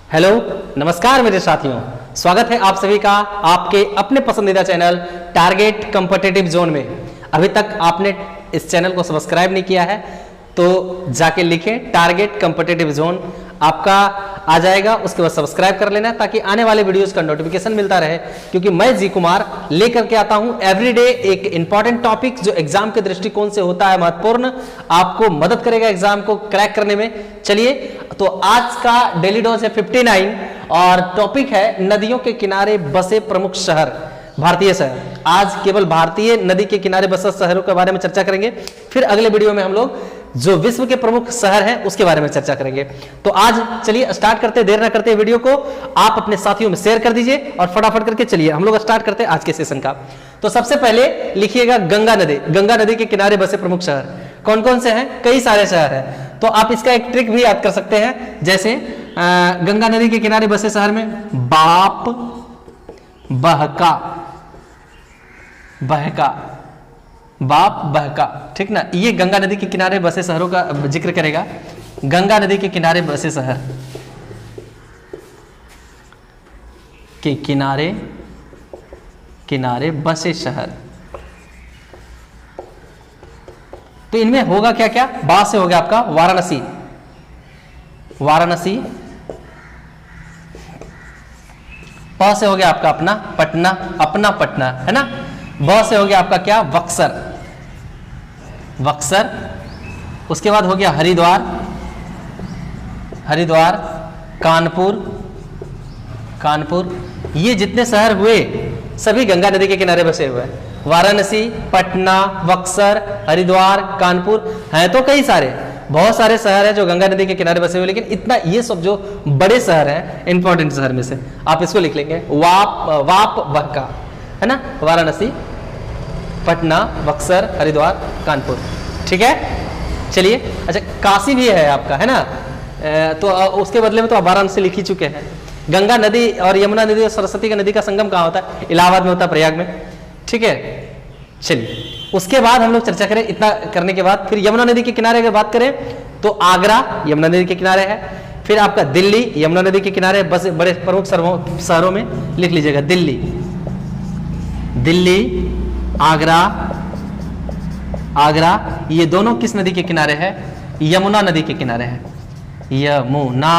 Hello, नमस्कार मेरे साथियों, स्वागत है आप सभी का आपके अपने पसंदीदा चैनल टारगेट कॉम्पिटिटिव जोन में। अभी तक आपने इस चैनल को सब्सक्राइब नहीं किया है तो जाके लिखें टारगेट कॉम्पिटिटिव जोन, आपका आ जाएगा। उसके बाद सब्सक्राइब कर लेना ताकि आने वाले वीडियोस का नोटिफिकेशन मिलता रहे, क्योंकि मैं जी कुमार लेकर के आता हूं एवरीडे एक इंपॉर्टेंट टॉपिक जो एग्जाम के दृष्टिकोण से होता है महत्वपूर्ण, आपको मदद करेगा एग्जाम को क्रैक करने में। चलिए, तो आज का डेली डोज है 59 और टॉपिक है नदियों के किनारे बसे प्रमुख शहर, भारतीय शहर। आज केवल भारतीय नदी के किनारे बसे शहरों के बारे में चर्चा करेंगे, फिर अगले वीडियो में हम लोग जो विश्व के प्रमुख शहर हैं उसके बारे में चर्चा करेंगे। तो आज चलिए स्टार्ट करते, देर ना करते वीडियो को आप अपने साथियों में शेयर कर दीजिए और फटाफट करके चलिए हम लोग स्टार्ट करते हैं आज के सेशन का। तो सबसे पहले लिखिएगा गंगा नदी। गंगा नदी के किनारे बसे प्रमुख शहर कौन कौन से हैं? कई सारे शहर हैं। तो आप इसका एक ट्रिक भी याद कर सकते हैं, जैसे गंगा नदी के किनारे बसे शहर में बाप, बहका, बहका, बाप, बहका, ठीक ना। ये गंगा नदी के किनारे बसे शहरों का जिक्र करेगा। गंगा नदी के किनारे बसे शहर के किनारे किनारे बसे शहर, तो इनमें होगा क्या क्या? बा से हो गया आपका वाराणसी, वाराणसी। प से हो गया आपका अपना पटना, अपना पटना, है ना। ब से हो गया आपका क्या? बक्सर, बक्सर। उसके बाद हो गया हरिद्वार, हरिद्वार, कानपुर, कानपुर। ये जितने शहर हुए सभी गंगा नदी के किनारे बसे हुए हैं। वाराणसी, पटना, बक्सर, हरिद्वार, कानपुर, हैं तो कई सारे, बहुत सारे शहर हैं जो गंगा नदी के किनारे बसे हुए, लेकिन इतना ये सब जो बड़े शहर हैं इंपॉर्टेंट शहर में से आप इसको लिख लेंगे। वाप, बहका, है ना। वाराणसी, पटना, बक्सर, हरिद्वार, कानपुर, ठीक है। चलिए, अच्छा काशी भी है आपका, है ना। तो उसके बदले में तो आप वाराणसी लिख ही चुके हैं। गंगा नदी और यमुना नदी और सरस्वती का नदी का संगम कहाँ होता है? इलाहाबाद में होता है, प्रयाग में, ठीक है। चलिए, उसके बाद हम लोग चर्चा करें। इतना करने के बाद फिर यमुना नदी के किनारे अगर बात करें तो आगरा यमुना नदी के किनारे है। फिर आपका दिल्ली यमुना नदी के किनारे, बस बड़े प्रमुख शहरों में लिख लीजिएगा दिल्ली, दिल्ली, आगरा, आगरा। ये दोनों किस नदी के किनारे है? यमुना नदी के किनारे है, यमुना।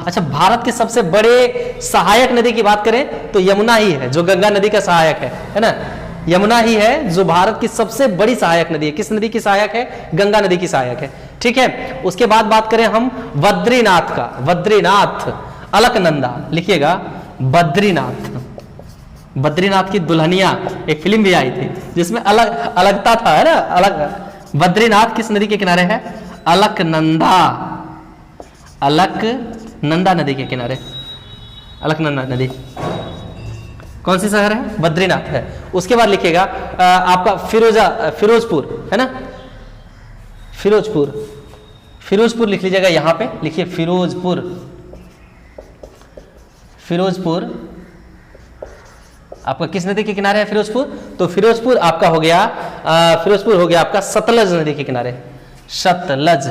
अच्छा, भारत के सबसे बड़े सहायक नदी की बात करें तो यमुना ही है जो गंगा नदी का सहायक है ना। यमुना ही है जो भारत की सबसे बड़ी सहायक नदी है। किस नदी की सहायक है? गंगा नदी की सहायक है, ठीक है। उसके बाद बात करें हम बद्रीनाथ का, बद्रीनाथ, अलकनंदा लिखिएगा, बद्रीनाथ। बद्रीनाथ की दुल्हनिया एक फिल्म भी आई थी जिसमें अलगता था, है ना, अलग। बद्रीनाथ किस नदी के किनारे है? अलकनंदा, अलकनंदा नदी के किनारे, अलकनंदा नदी। कौन सी शहर है? बद्रीनाथ है। उसके बाद लिखिएगा आपका फिरोजपुर, है ना, फिरोजपुर, फिरोजपुर लिख लीजिएगा। यहां पे लिखिए फिरोजपुर, फिरोजपुर आपका किस नदी के किनारे है? फिरोजपुर। तो फिरोजपुर आपका हो गया, फिरोजपुर हो गया आपका सतलज नदी के किनारे, सतलज,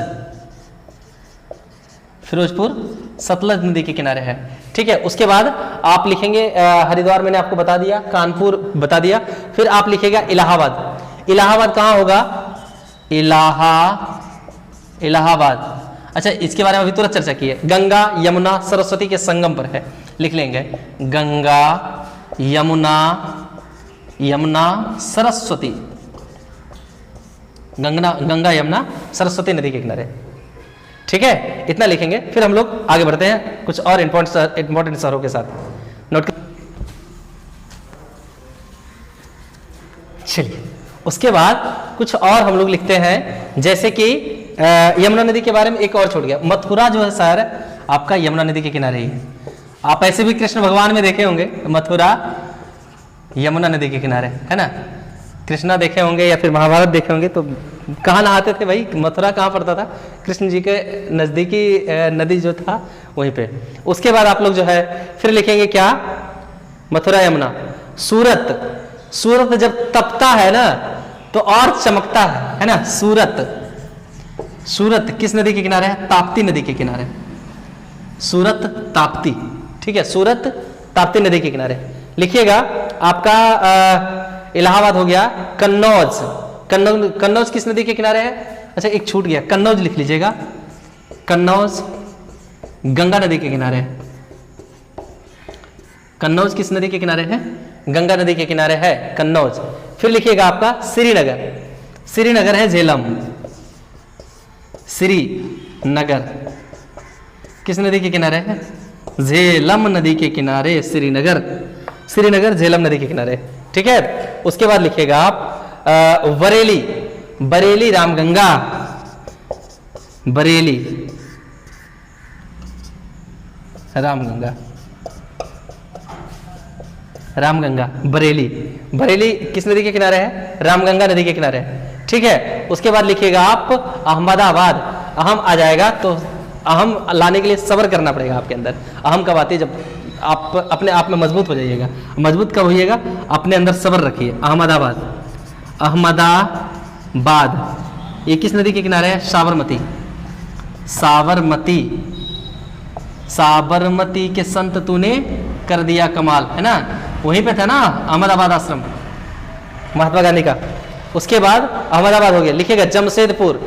फिरोजपुर सतलज नदी के किनारे है, ठीक है। उसके बाद आप लिखेंगे हरिद्वार मैंने आपको बता दिया, कानपुर बता दिया। फिर आप लिखेगा इलाहाबाद। इलाहाबाद कहाँ होगा? इलाहाबाद। अच्छा, इसके बारे में अभी तुरंत चर्चा की है। गंगा यमुना सरस्वती के संगम पर है, लिख लेंगे गंगा यमुना, यमुना सरस्वती, गंगा यमुना सरस्वती नदी के किनारे, ठीक है। इतना लिखेंगे। फिर हम लोग आगे बढ़ते हैं कुछ और इंपॉर्टेंट शहरों के साथ। नोट कर, चलिए उसके बाद कुछ और हम लोग लिखते हैं, जैसे कि यमुना नदी के बारे में एक और छूट गया। मथुरा जो है शहर आपका यमुना नदी के किनारे ही है। आप ऐसे भी कृष्ण भगवान में देखे होंगे, मथुरा यमुना नदी के किनारे, है ना। कृष्णा देखे होंगे या फिर महाभारत देखे होंगे, तो कहाँ नहाते थे भाई? मथुरा कहाँ पड़ता था? कृष्ण जी के नजदीकी नदी जो था वहीं पे। उसके बाद आप लोग जो है फिर लिखेंगे क्या? मथुरा यमुना। सूरत, सूरत जब तपता है ना तो और चमकता है ना। सूरत, सूरत किस नदी के किनारे है? ताप्ती नदी के किनारे। सूरत ताप्ती, ठीक है, सूरत ताप्ती नदी के किनारे। लिखिएगा आपका इलाहाबाद हो गया, कन्नौज, कन्नौज किस नदी के किनारे है? अच्छा एक छूट गया, कन्नौज लिख लीजिएगा, कन्नौज गंगा नदी के किनारे है। कन्नौज किस नदी के किनारे है? गंगा नदी के किनारे है कन्नौज। फिर लिखिएगा आपका श्रीनगर, श्रीनगर है झेलम, श्रीनगर किस नदी के किनारे है? झेलम नदी के किनारे श्रीनगर, श्रीनगर झेलम नदी के किनारे, ठीक है। उसके बाद लिखिएगा आप बरेली, बरेली रामगंगा, बरेली रामगंगा, रामगंगा बरेली, बरेली किस नदी के किनारे है? रामगंगा नदी के किनारे है, ठीक है। उसके बाद लिखिएगा आप अहमदाबाद, अहम आ जाएगा तो अहम लाने के लिए सब्र करना पड़ेगा आपके अंदर। अहम कब आती है? जब आप अपने आप में मजबूत हो जाइएगा। मजबूत कब होइएगा? अपने अंदर सब्र रखिए। अहमदाबाद, अहमदाबाद ये किस नदी के किनारे है? साबरमती, साबरमती, साबरमती के संत तूने कर दिया कमाल, है ना, वहीं पे था ना अहमदाबाद आश्रम महात्मा गांधी का। उसके बाद अहमदाबाद हो गया। लिखिएगा जमशेदपुर,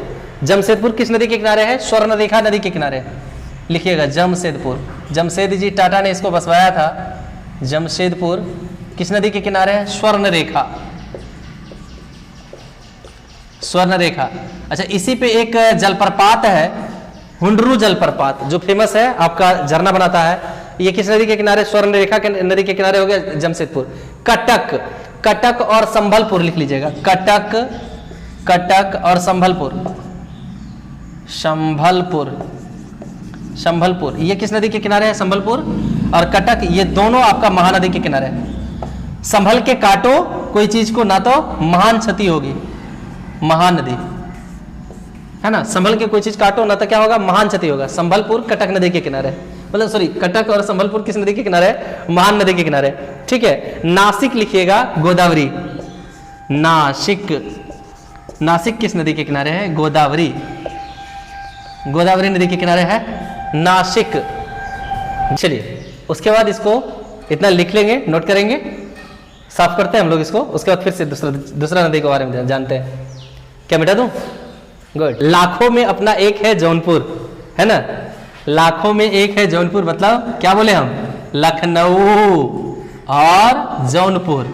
जमशेदपुर किस नदी के किनारे है? स्वर्णरेखा नदी के किनारे है। लिखिएगा जमशेदपुर, जमशेद जी टाटा ने इसको बसवाया था। जमशेदपुर किस नदी के किनारे है? स्वर्णरेखा, स्वर्णरेखा। अच्छा इसी पे एक जलप्रपात है, हुंडरू जलप्रपात, जो फेमस है, आपका झरना बनाता है। ये किस नदी के किनारे? स्वर्णरेखा के नदी के किनारे हो गया जमशेदपुर। कटक, कटक और संभलपुर लिख लीजिएगा, कटक, कटक और संभलपुर, संभलपुर, संभलपुर ये किस नदी के किनारे है? संभलपुर और कटक ये दोनों आपका महानदी के किनारे है। संभल के काटो कोई चीज को ना तो महान क्षति होगी, महानदी है ना, संभल के कोई चीज काटो ना तो क्या होगा? महान क्षति होगा। संभलपुर कटक नदी के किनारे, मतलब सॉरी कटक और संभलपुर किस नदी के किनारे है? महान नदी के किनारे, ठीक है। नासिक लिखिएगा गोदावरी, नासिक, नासिक किस नदी के किनारे है? गोदावरी, गोदावरी नदी के किनारे है नासिक। चलिए उसके बाद इसको इतना लिख लेंगे, नोट करेंगे, साफ करते हैं हम लोग इसको। उसके बाद फिर से दूसरा नदी के बारे में जानते हैं। क्या मिटा दूं? गुड। लाखों में अपना एक है जौनपुर, है ना, लाखों में एक है जौनपुर, मतलब क्या बोले हम? लखनऊ और जौनपुर,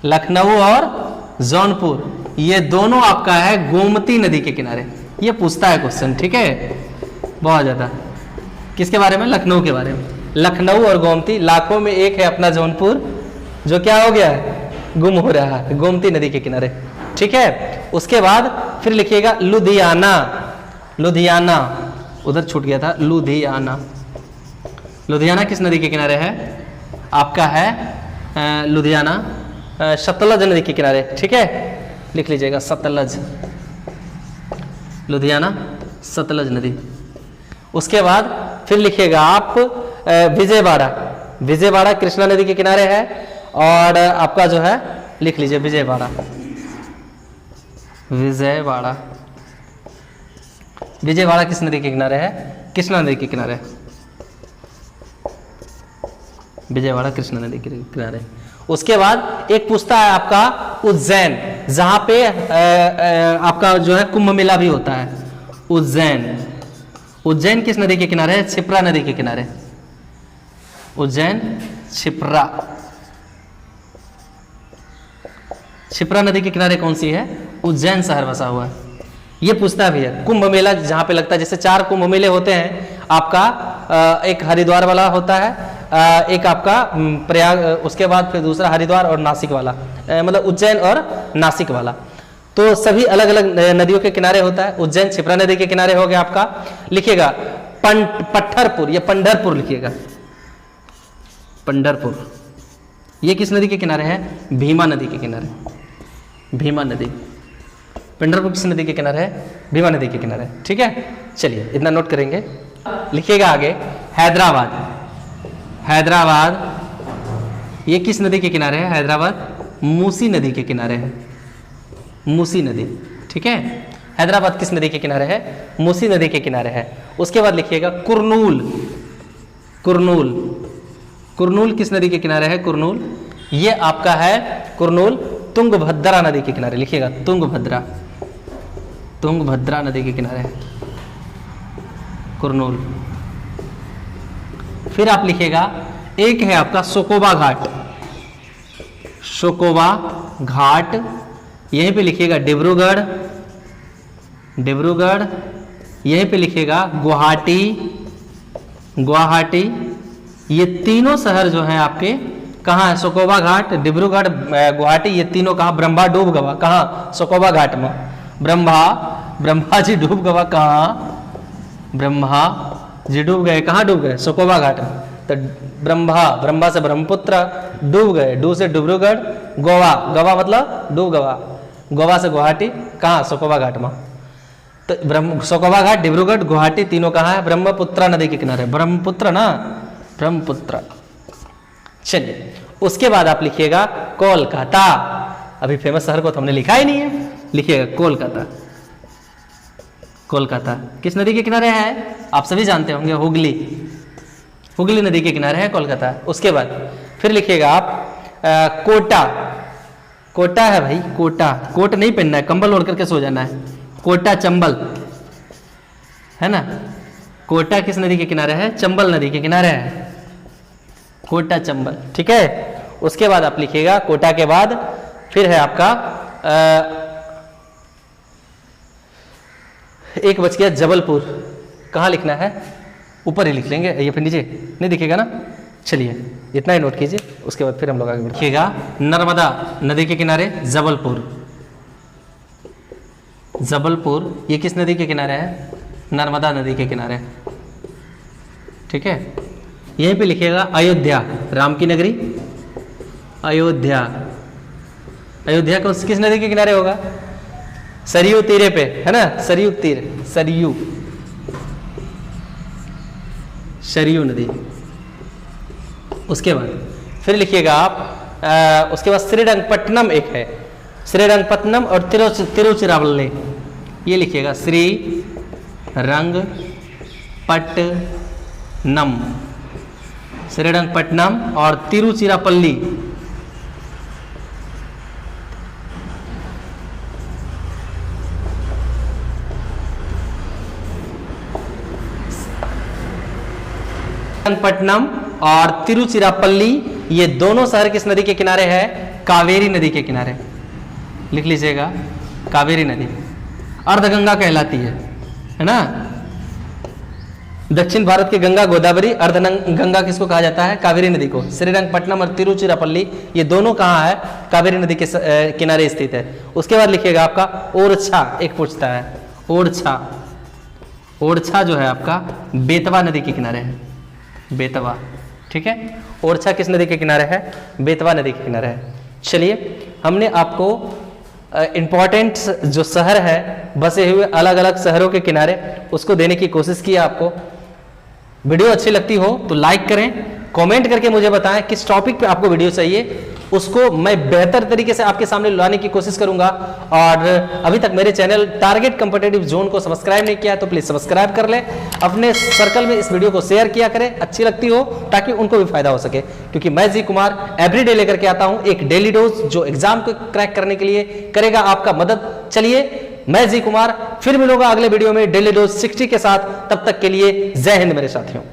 लखनऊ और जौनपुर ये दोनों आपका है गोमती नदी के किनारे। ये पूछता है क्वेश्चन, ठीक है, बहुत ज्यादा। किसके बारे में? लखनऊ के बारे में। लखनऊ और गोमती, लाखों में एक है अपना जौनपुर, जो क्या हो गया है? गुम हो रहा है, गोमती नदी के किनारे, ठीक है। उसके बाद फिर लिखिएगा लुधियाना, लुधियाना उधर छूट गया था, लुधियाना, लुधियाना किस नदी के किनारे है? आपका है लुधियाना सतलज नदी के किनारे, ठीक है, लिख लीजिएगा सतलज, लुधियाना सतलज नदी। उसके बाद फिर लिखिएगा आप विजयवाड़ा, विजयवाड़ा कृष्णा नदी के किनारे है। और आपका जो है लिख लीजिए विजयवाड़ा, विजयवाड़ा, विजयवाड़ा किस नदी के किनारे है? कृष्णा नदी के किनारे, विजयवाड़ा कृष्णा नदी के किनारे। उसके बाद एक पूछता है आपका उज्जैन, जहां पे आपका जो है कुंभ मेला भी होता है, उज्जैन, उज्जैन किस नदी के किनारे है? क्षिप्रा नदी के किनारे, उज्जैन क्षिप्रा, क्षिप्रा नदी के किनारे कौन सी है? उज्जैन शहर बसा हुआ है। ये पूछता भी है। कुंभ मेला जहां पे लगता है, जैसे 4 कुंभ मेले होते हैं आपका, एक हरिद्वार वाला होता है, एक आपका प्रयाग, उसके बाद फिर दूसरा हरिद्वार और नासिक वाला, मतलब उज्जैन और नासिक वाला, तो सभी अलग अलग नदियों के किनारे होता है। उज्जैन क्षिप्रा नदी के किनारे हो गया आपका। लिखिएगा पट्ठरपुर या पंढरपुर लिखिएगा, पंढरपुर ये किस नदी के किनारे है? भीमा नदी के किनारे, भीमा नदी। पंढरपुर किस नदी के किनारे है? भीमा नदी के किनारे, ठीक है। चलिए इतना नोट करेंगे। लिखिएगा आगे हैदराबाद, हैदराबाद ये किस नदी के किनारे है? हैदराबाद मूसी नदी के किनारे है, मूसी नदी, ठीक है। हैदराबाद किस नदी के किनारे है? मूसी नदी के किनारे है। उसके बाद लिखिएगा कुरनूल। कुरनूल, कुरनूल किस नदी के किनारे है? कुरनूल, ये आपका है कुरनूल तुंगभद्रा नदी के किनारे। लिखिएगा तुंगभद्रा, तुंगभद्रा नदी के किनारे है कुरनूल। फिर आप लिखिएगा एक है आपका सोकोबा घाट, सोकोबा घाट, यहीं पे लिखिएगा डिब्रूगढ़, डिब्रूगढ़, यहीं पे लिखिएगा गुवाहाटी, गुवाहाटी। ये तीनों शहर जो हैं आपके कहाँ है? सोकोबा घाट, डिब्रूगढ़, गुवाहाटी, ये तीनों कहाँ? ब्रह्मा डूब गवा कहाँ? सोकोबा घाट में। ब्रह्मा जी डूब गवा कहाँ? ब्रह्मा जी डूब गए कहाँ? डूब गए सोकोबा घाट में। तो ब्रह्मा से ब्रह्मपुत्र, डूब गए, डू से डिब्रूगढ़, गोवा, गोवा मतलब डूब गवा, गोवा से गुवाहाटी, कहाँ? सोकोबा घाट में। तो सोकोबा घाट, डिब्रूगढ़, गुवाहाटी तीनों कहाँ है? ब्रह्मपुत्र नदी के किनारे। ब्रह्मपुत्र ना, ब्रह्मपुत्र। चलिए, उसके बाद आप लिखिएगा कोलकाता। अभी फेमस शहर को तो हमने लिखा ही नहीं है, लिखिएगा कोलकाता। कोलकाता किस नदी के किनारे है? आप सभी जानते होंगे, हुगली, हुगली नदी के किनारे है कोलकाता। उसके बाद फिर लिखिएगा आप कोटा। कोटा है भाई, कोटा, कोट नहीं पहनना है, कंबल ओढ़ करके सो जाना है। कोटा चंबल है ना। कोटा किस नदी के किनारे है? चंबल नदी के किनारे है, कोटा चंबल। ठीक है, उसके बाद आप लिखिएगा कोटा के बाद फिर है आपका एक बच गया जबलपुर। कहाँ लिखना है? ऊपर ही लिख लेंगे, ये फिर नीचे नहीं दिखेगा ना। चलिए इतना ही नोट कीजिए, उसके बाद फिर हम लोग आगे बढ़िएगा। नर्मदा नदी के किनारे जबलपुर, जबलपुर ये किस नदी के किनारे है? नर्मदा नदी के किनारे। ठीक है, यहीं पे लिखिएगा अयोध्या, राम की नगरी अयोध्या। अयोध्या को किस नदी के किनारे होगा? सरयू तीरे पे है ना, सरयू तीर, सरयू, सरयू नदी। उसके बाद फिर लिखिएगा आप उसके बाद श्रीरंगपट्टनम एक है, श्रीरंगपट्टनम और तिरुचिरापल्ली, ये लिखिएगा श्रीरंगपट्टनम, श्रीरंगपट्टनम और तिरुचिरापल्ली। श्रीरंगपट्टनम और तिरुचिरापल्ली ये दोनों शहर किस नदी के किनारे है? कावेरी नदी के किनारे। लिख लीजिएगा कावेरी नदी, अर्धगंगा कहलाती है ना। दक्षिण भारत के गंगा गोदावरी, अर्धगंगा किसको कहा जाता है? कावेरी नदी को। श्रीरंगपट्टनम और तिरुचिरापल्ली ये दोनों कहाँ है? कावेरी नदी के किनारे स्थित है। उसके बाद लिखिएगा आपका ओरछा, एक पूछता है ओरछा, ओरछा जो है आपका बेतवा नदी के किनारे है, बेतवा। ठीक है, ओरछा किस नदी के किनारे है? बेतवा नदी के किनारे है। चलिए, हमने आपको इम्पॉर्टेंट जो शहर है बसे हुए अलग अलग शहरों के किनारे उसको देने की कोशिश की आपको। वीडियो अच्छी लगती हो तो लाइक करें, कमेंट करके मुझे बताएं किस टॉपिक पे आपको वीडियो चाहिए, उसको मैं बेहतर तरीके से आपके सामने लाने की कोशिश करूंगा। और अभी तक मेरे चैनल टारगेट कॉम्पिटिटिव जोन को सब्सक्राइब नहीं किया तो प्लीज सब्सक्राइब कर ले, अपने सर्कल में इस वीडियो को शेयर किया करें अच्छी लगती हो, ताकि उनको भी फायदा हो सके। क्योंकि मैं जी कुमार एवरीडे लेकर के आता हूं एक डेली डोज जो एग्जाम को क्रैक करने के लिए करेगा आपका मदद। चलिए, मैं जी कुमार फिर मिलूंगा अगले वीडियो में डेली डोज 60 के साथ। तब तक के लिए जय हिंद मेरे साथियों।